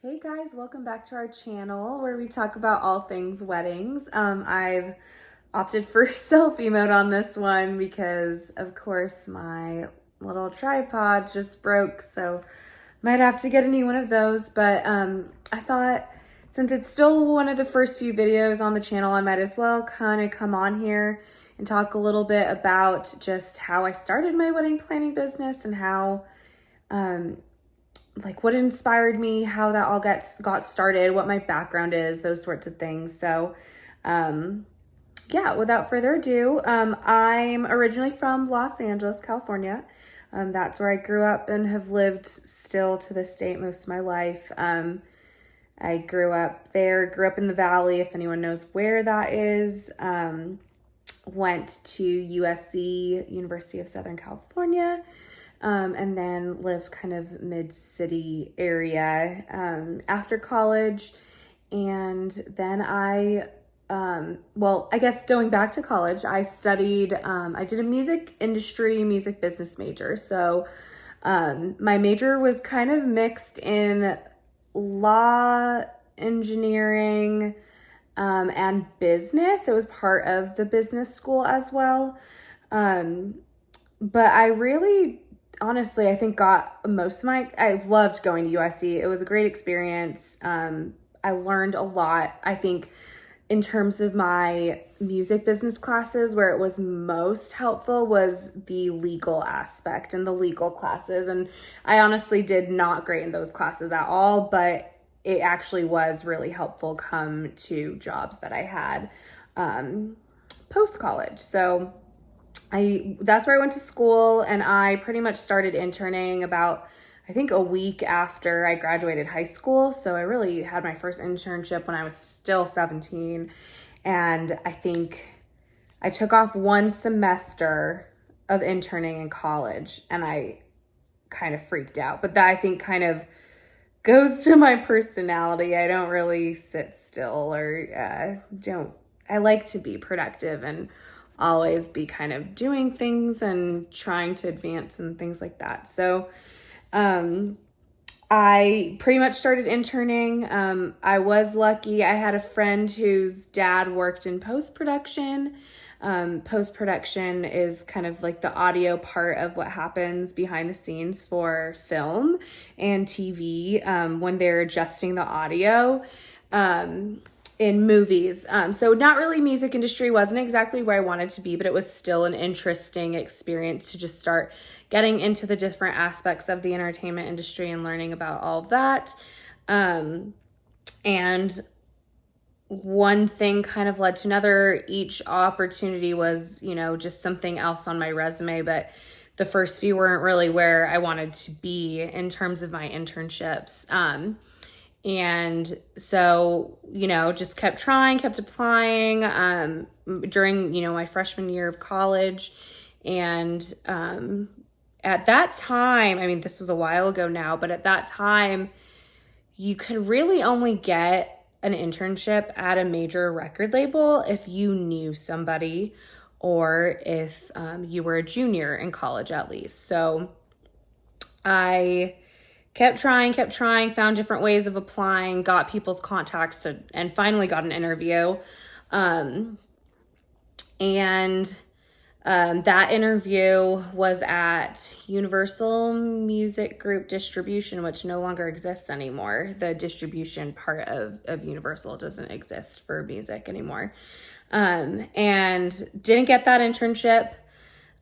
Hey guys, welcome back to our channel where we talk about all things weddings. I've opted for selfie mode on this one because of course my little tripod just broke, so might have to get a new one of those. But I thought since it's still one of the first few videos on the channel, I might as well kind of come on here and talk a little bit about just how I started my wedding planning business and how like what inspired me, how that all got started, what my background is, those sorts of things. So yeah, without further ado, I'm originally from Los Angeles, California. That's where I grew up and have lived still to this date most of my life. I grew up there, grew up in the Valley, if anyone knows where that is. Went to USC, University of Southern California. And then lived kind of mid-city area after college. And then I guess going back to college, I studied, I did a music business major. So my major was kind of mixed in law, engineering, and business. It was part of the business school as well. But I really honestly, I think I loved going to USC. It was a great experience. I learned a lot. I think in terms of my music business classes, where it was most helpful was the legal aspect and the legal classes. And I honestly did not great in those classes at all, but it actually was really helpful come to jobs that I had post-college. So that's where I went to school, and I pretty much started interning about, I think, a week after I graduated high school. So I really had my first internship when I was still 17. And I think I took off one semester of interning in college and I kind of freaked out. But that I think kind of goes to my personality. I don't really sit still I like to be productive and always be kind of doing things and trying to advance and things like that. So I pretty much started interning. I was lucky. I had a friend whose dad worked in post-production. Post-production is kind of like the audio part of what happens behind the scenes for film and TV when they're adjusting the audio. In movies. So not really music industry, wasn't exactly where I wanted to be, but it was still an interesting experience to just start getting into the different aspects of the entertainment industry and learning about all of that. And one thing kind of led to another. Each opportunity was, just something else on my resume, but the first few weren't really where I wanted to be in terms of my internships. And so, just kept trying, kept applying during, my freshman year of college. And at that time, I mean, this was a while ago now, but at that time, you could really only get an internship at a major record label if you knew somebody or if you were a junior in college at least. So I kept trying, found different ways of applying, got people's contacts and finally got an interview. That interview was at Universal Music Group Distribution, which no longer exists anymore. The distribution part of Universal doesn't exist for music anymore. And didn't get that internship.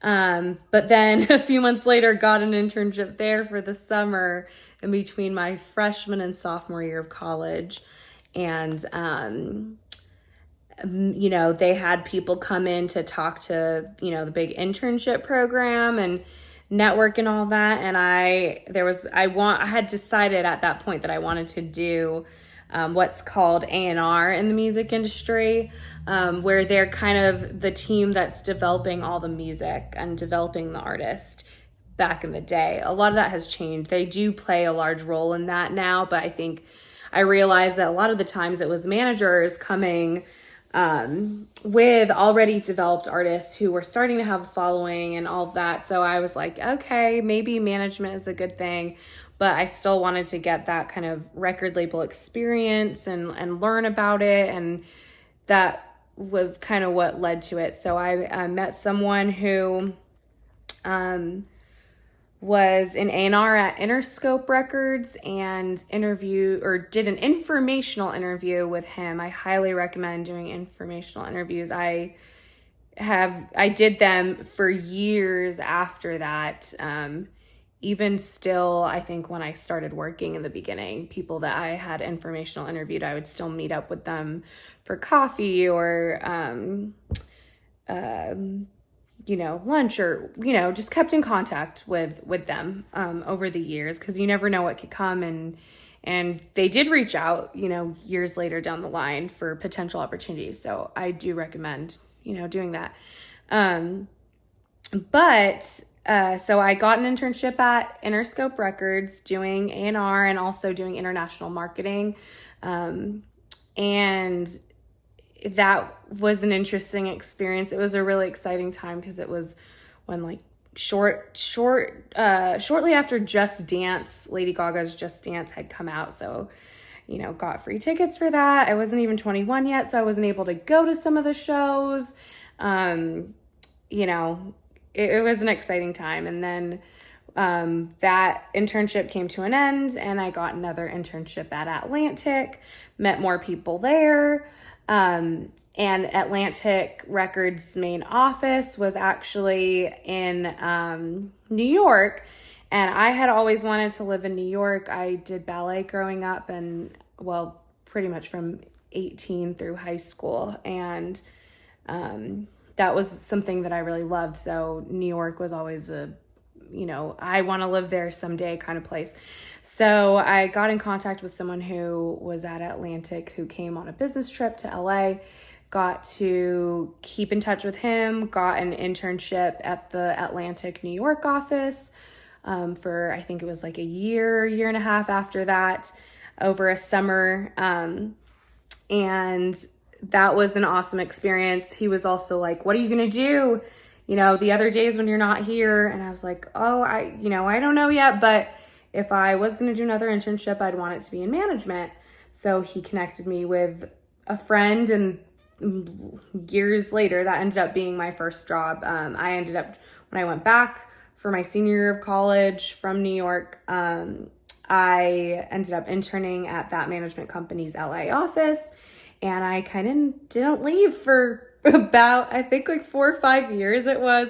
But then a few months later, got an internship there for the summer in between my freshman and sophomore year of college. And, they had people come in to talk to, the big internship program and network and all that. And I had decided at that point that I wanted to do what's called A&R in the music industry, where they're kind of the team that's developing all the music and developing the artist. Back in the day, a lot of that has changed. They do play a large role in that now, but I think I realized that a lot of the times it was managers coming with already developed artists who were starting to have a following and all of that. So I was like, okay, maybe management is a good thing. but I still wanted to get that kind of record label experience and learn about it. And that was kind of what led to it. So I met someone who was an A&R at Interscope Records and did an informational interview with him. I highly recommend doing informational interviews. I did them for years after that. Even still, I think when I started working in the beginning, people that I had informational interviewed, I would still meet up with them for coffee or, lunch, or, just kept in contact with them over the years, because you never know what could come. And they did reach out, years later down the line for potential opportunities. So I do recommend, doing that. So I got an internship at Interscope Records doing A&R and also doing international marketing. And that was an interesting experience. It was a really exciting time because it was when shortly after Just Dance, Lady Gaga's Just Dance had come out. So, got free tickets for that. I wasn't even 21 yet, so I wasn't able to go to some of the shows. It was an exciting time. And then that internship came to an end, and I got another internship at Atlantic, met more people there. And Atlantic Records' main office was actually in New York. And I had always wanted to live in New York. I did ballet growing up, and pretty much from 18 through high school. And that was something that I really loved. So New York was always I want to live there someday kind of place. So I got in contact with someone who was at Atlantic, who came on a business trip to LA, got to keep in touch with him, got an internship at the Atlantic New York office for, I think it was like a year and a half after that, over a summer. And that was an awesome experience. He was also like, what are you going to do, the other days when you're not here? And I was like, I don't know yet, but if I was going to do another internship, I'd want it to be in management. So he connected me with a friend, and years later, that ended up being my first job. When I went back for my senior year of college from New York, I ended up interning at that management company's LA office, and I kind of didn't leave for about, I think 4 or 5 years it was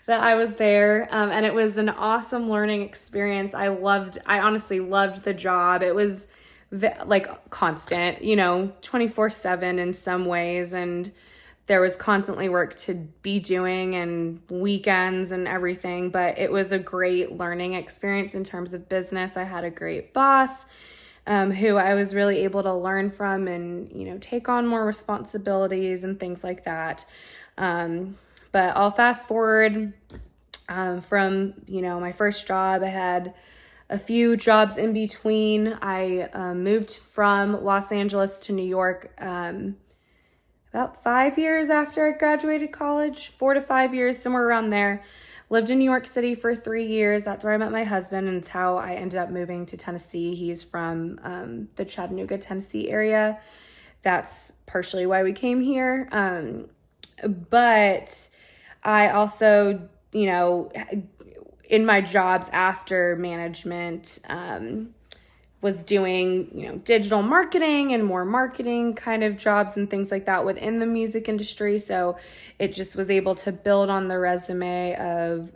that I was there. And it was an awesome learning experience. I honestly loved the job. It was constant, 24/7 in some ways. And there was constantly work to be doing and weekends and everything, but it was a great learning experience in terms of business. I had a great boss who I was really able to learn from and, take on more responsibilities and things like that. But I'll fast forward from, my first job. I had a few jobs in between. I moved from Los Angeles to New York about 5 years after I graduated college, 4 to 5 years, somewhere around there. Lived in New York City for 3 years. That's where I met my husband, and it's how I ended up moving to Tennessee. He's from the Chattanooga, Tennessee area. That's partially why we came here. But I also, in my jobs after management, was doing, digital marketing and more marketing kind of jobs and things like that within the music industry. So it just was able to build on the resume of,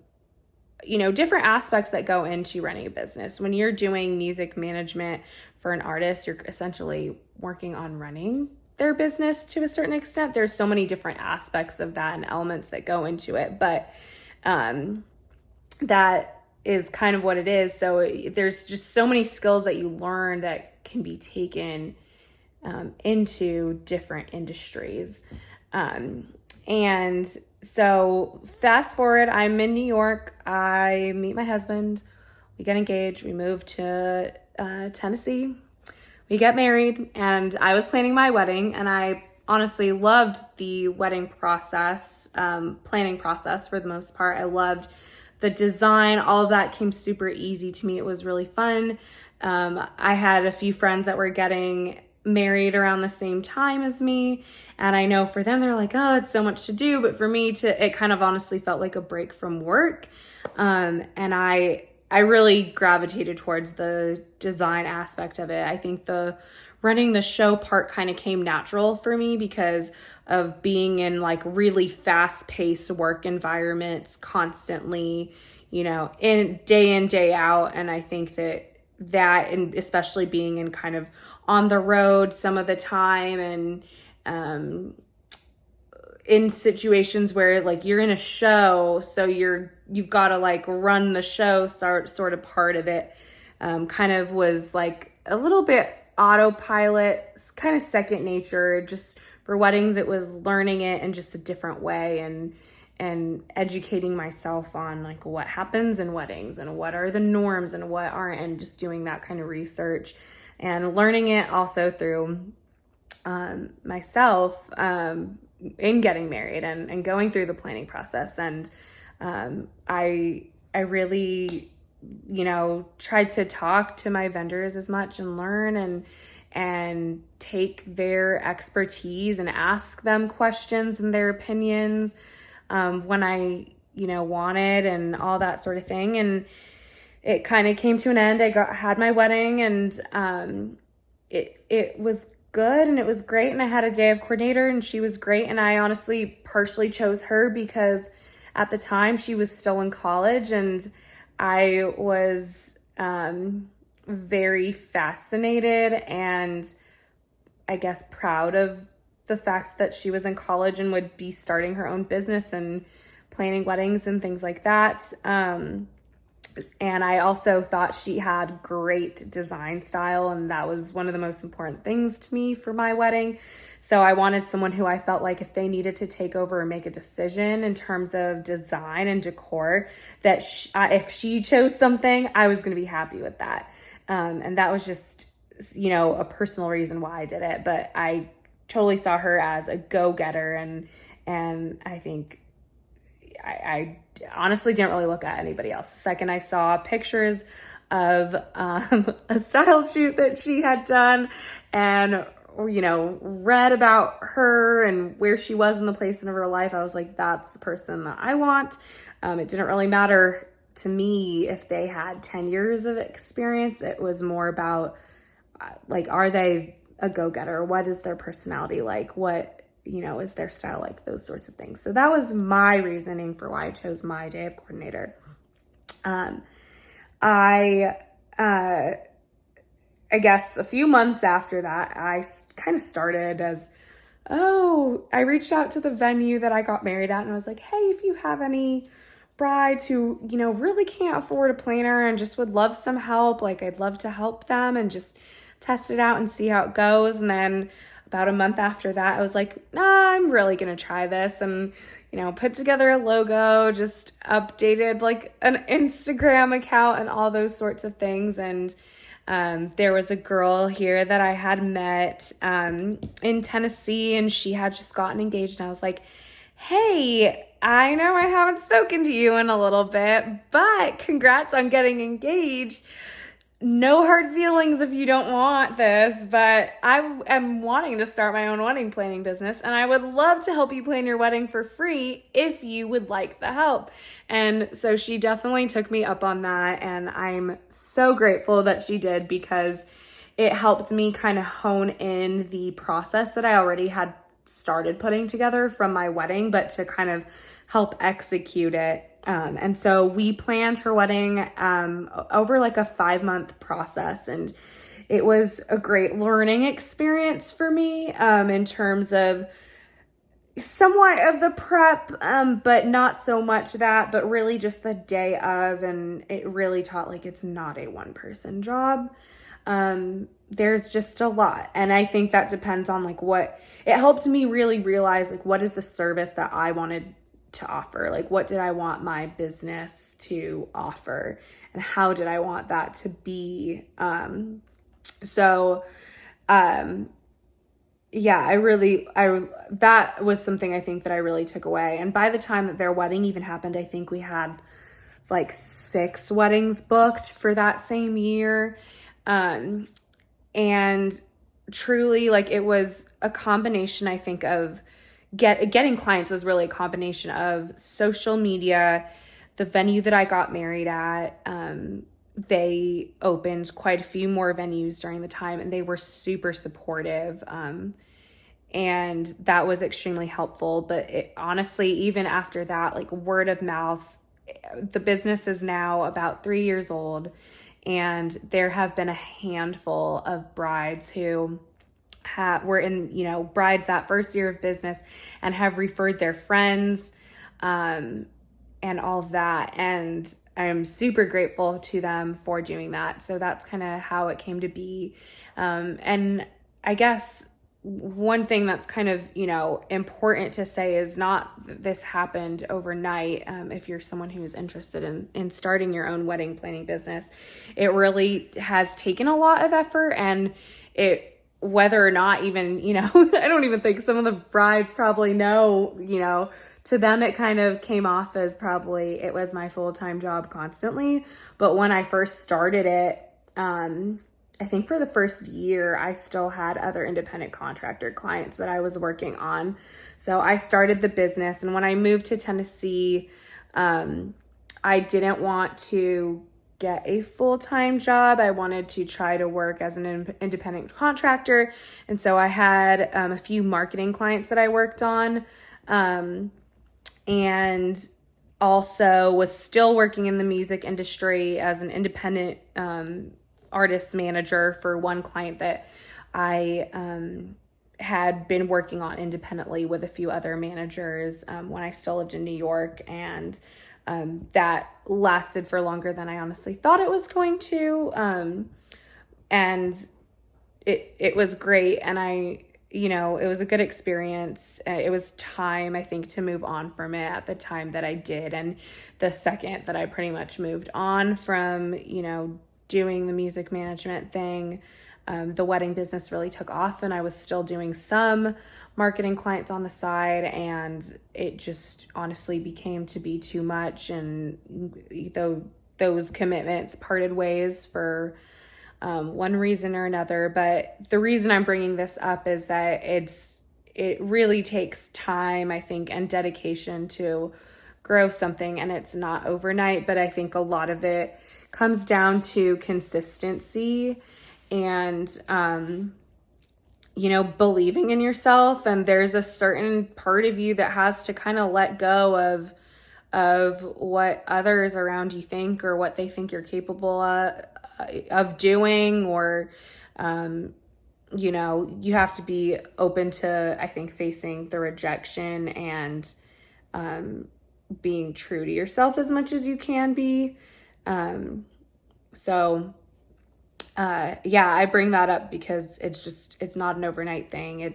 different aspects that go into running a business. When you're doing music management for an artist, you're essentially working on running their business to a certain extent. There's so many different aspects of that and elements that go into it, but that is kind of what it is. So there's just so many skills that you learn that can be taken into different industries. And so fast forward, I'm in New York. I meet my husband. We get engaged. We move to Tennessee. We get married, and I was planning my wedding, and I honestly loved the wedding process, planning process for the most part. I loved the design, all of that came super easy to me. It was really fun. I had a few friends that were getting married around the same time as me, and I know for them they're like, oh, it's so much to do, but for me it kind of honestly felt like a break from work. And I really gravitated towards the design aspect of it. I think the running the show part kind of came natural for me because of being in like really fast-paced work environments constantly, in day out. And I think that and especially being in kind of on the road some of the time, and in situations where like you're in a show, so you've got to like run the show sort of part of it, kind of was like a little bit autopilot, kind of second nature. Just for weddings, it was learning it in just a different way, and educating myself on like what happens in weddings and what are the norms and what aren't, and just doing that kind of research and learning it also through myself in getting married and going through the planning process. And I really, tried to talk to my vendors as much and learn and take their expertise and ask them questions and their opinions when I, wanted, and all that sort of thing. And it kind of came to an end. I had my wedding, and it was good and it was great. And I had a day of coordinator, and she was great. And I honestly partially chose her because at the time she was still in college, and I was very fascinated and I guess proud of the fact that she was in college and would be starting her own business and planning weddings and things like that. And I also thought she had great design style, and that was one of the most important things to me for my wedding. So I wanted someone who I felt like if they needed to take over and make a decision in terms of design and decor, that if she chose something, I was going to be happy with that. And that was just, a personal reason why I did it. But I totally saw her as a go-getter, and I think I honestly didn't really look at anybody else. The second I saw pictures of a style shoot that she had done, and read about her and where she was in the place in her life, I was like, that's the person that I want. It didn't really matter to me if they had 10 years of experience. It was more about like, are they a go-getter? What is their personality like? What is their style like? Those sorts of things. So that was my reasoning for why I chose my day of coordinator. I guess a few months after that, I kind of started as, I reached out to the venue that I got married at, and I was like, hey, if you have any brides who, really can't afford a planner and just would love some help, like I'd love to help them and just test it out and see how it goes. And then about a month after that, I was like, nah, I'm really going to try this. And, put together a logo, just updated like an Instagram account and all those sorts of things. And there was a girl here that I had met in Tennessee, and she had just gotten engaged. And I was like, hey, I know I haven't spoken to you in a little bit, but congrats on getting engaged. No hard feelings if you don't want this, but I am wanting to start my own wedding planning business, and I would love to help you plan your wedding for free if you would like the help. And so she definitely took me up on that, and I'm so grateful that she did, because it helped me kind of hone in the process that I already had started putting together from my wedding, but to kind of help execute it. And so we planned her wedding over like a 5-month process, and it was a great learning experience for me in terms of somewhat of the prep, but not so much that, but really just the day of, and it really taught like it's not a one-person job. There's just a lot, and I think that depends on like what it helped me really realize, like what is the service that I wanted to offer, like what did I want my business to offer, and how did I want that to be. That was something I think that I really took away. And by the time that their wedding even happened, I think we had like 6 weddings booked for that same year. And truly, like, it was a combination, I think, of getting clients was really a combination of social media, the venue that I got married at. They opened quite a few more venues during the time, and they were super supportive. And that was extremely helpful. But honestly, even after that, like, word of mouth, the business is now about 3 years old, and there have been a handful of brides who were in, brides that first year of business and have referred their friends, and all of that. And I'm super grateful to them for doing that. So that's kind of how it came to be. And I guess one thing that's kind of, important to say is not that this happened overnight. If you're someone who's interested in starting your own wedding planning business, it really has taken a lot of effort, and whether or not even, I don't even think some of the brides probably know, to them it kind of came off as probably it was my full-time job constantly. But when I first started it, I think for the first year, I still had other independent contractor clients that I was working on. So I started the business, and when I moved to Tennessee, I didn't want to get a full-time job. I wanted to try to work as an independent contractor. And so I had a few marketing clients that I worked on, and also was still working in the music industry as an independent artist manager for one client that I had been working on independently with a few other managers when I still lived in New York. And that lasted for longer than I honestly thought it was going to. And it was great. And it was a good experience. It was time, I think, to move on from it at the time that I did. And the second that I pretty much moved on from, doing the music management thing, the wedding business really took off, and I was still doing some marketing clients on the side, and it just honestly became to be too much. And those commitments parted ways for one reason or another. But the reason I'm bringing this up is that it really takes time, I think, and dedication to grow something, and it's not overnight. But I think a lot of it comes down to consistency and believing in yourself. And there's a certain part of you that has to kind of let go of what others around you think, or what they think you're capable of doing, or you have to be open to, I think, facing the rejection and being true to yourself as much as you can be. I bring that up because it's not an overnight thing.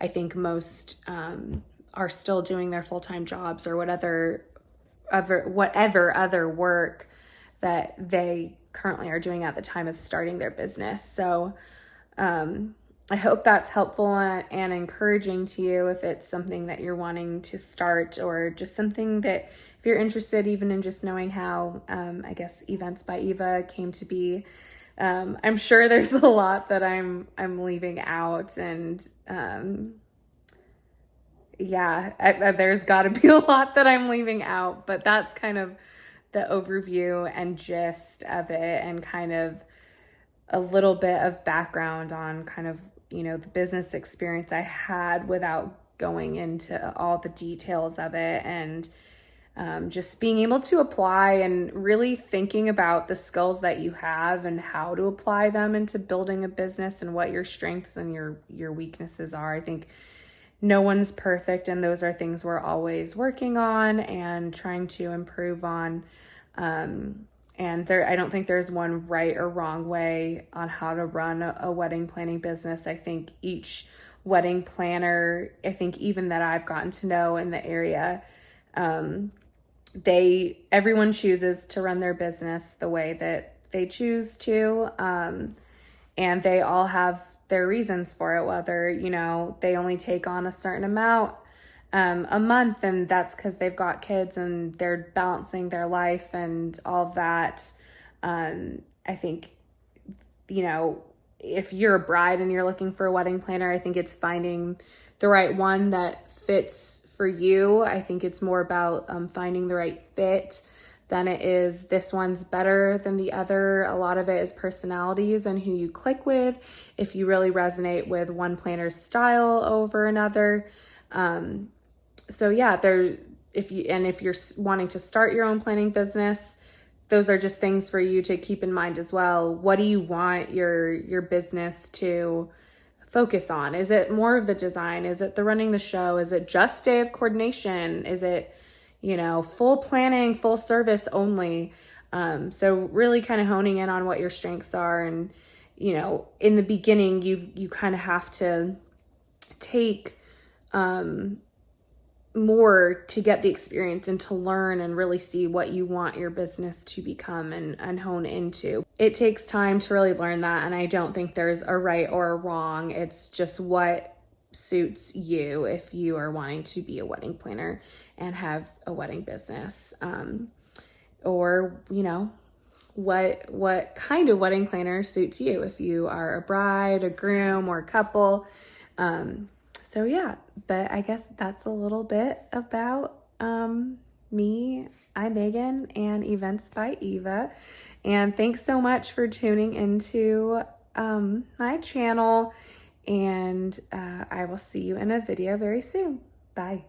I think most are still doing their full-time jobs or whatever other work that they currently are doing at the time of starting their business. So I hope that's helpful and encouraging to you if it's something that you're wanting to start, or just something that if you're interested even in just knowing how, I guess, Events by Eva came to be. I'm sure there's a lot that I'm leaving out, and there's got to be a lot that I'm leaving out, but that's kind of the overview and gist of it, and kind of a little bit of background on kind of, the business experience I had without going into all the details of it. And just being able to apply and really thinking about the skills that you have and how to apply them into building a business, and what your strengths and your weaknesses are. I think no one's perfect, and those are things we're always working on and trying to improve on. And I don't think there's one right or wrong way on how to run a wedding planning business. I think each wedding planner, even that I've gotten to know in the area, everyone chooses to run their business the way that they choose to. And they all have their reasons for it, whether, they only take on a certain amount a month, and that's because they've got kids and they're balancing their life and all of that. I think, you know, if you're a bride and you're looking for a wedding planner, I think it's finding the right one that fits for you. I think it's more about finding the right fit than it is this one's better than the other. A lot of it is personalities and who you click with, if you really resonate with one planner's style over another. So yeah, if you're wanting to start your own planning business, those are just things for you to keep in mind as well. What do you want your business to focus on? Is it more of the design? Is it the running the show? Is it just day of coordination? Is it, you know, full planning, full service only? So really kind of honing in on what your strengths are. And, you know, in the beginning, you kind of have to take more to get the experience and to learn and really see what you want your business to become and hone into. It takes time to really learn that, and I don't think there's a right or a wrong. It's just what suits you if you are wanting to be a wedding planner and have a wedding business, or, you know, what kind of wedding planner suits you if you are a bride, a groom, or a couple. So yeah, but I guess that's a little bit about me. I'm Megan and Events by Eva. And thanks so much for tuning into my channel. And I will see you in a video very soon. Bye.